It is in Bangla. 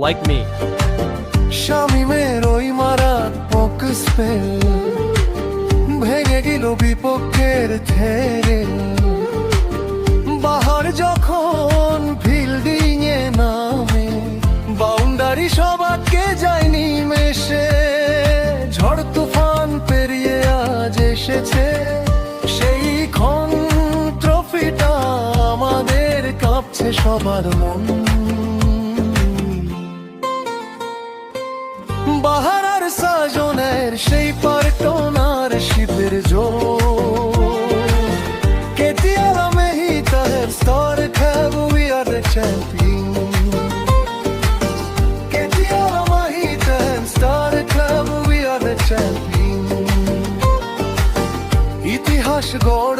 like me. শামিমের ওই মারাত্মক স্পেল ভেঙে গেল বিপক্ষের থেরেল। বাহার যখন ফিল্ডিং এ নামে বাউন্ডারি সবাইকে যায় নিমেষে। ঝড় তুফান পেরিয়ে আজ এসেছে সেই ক্ষণ, ট্রফিটা আমাদের, কাঁপছে সবার মন। বাহার আর সাজনের সেই পার্টনার শিবের জোর। কেতিয়ার মেহি তাহের স্তর খাব, we are the champion. কেতিয়ার মেহি Taher স্তর খাব, উই আর দ্য চ্যাম্পিয়ন। ইতিহাস গড়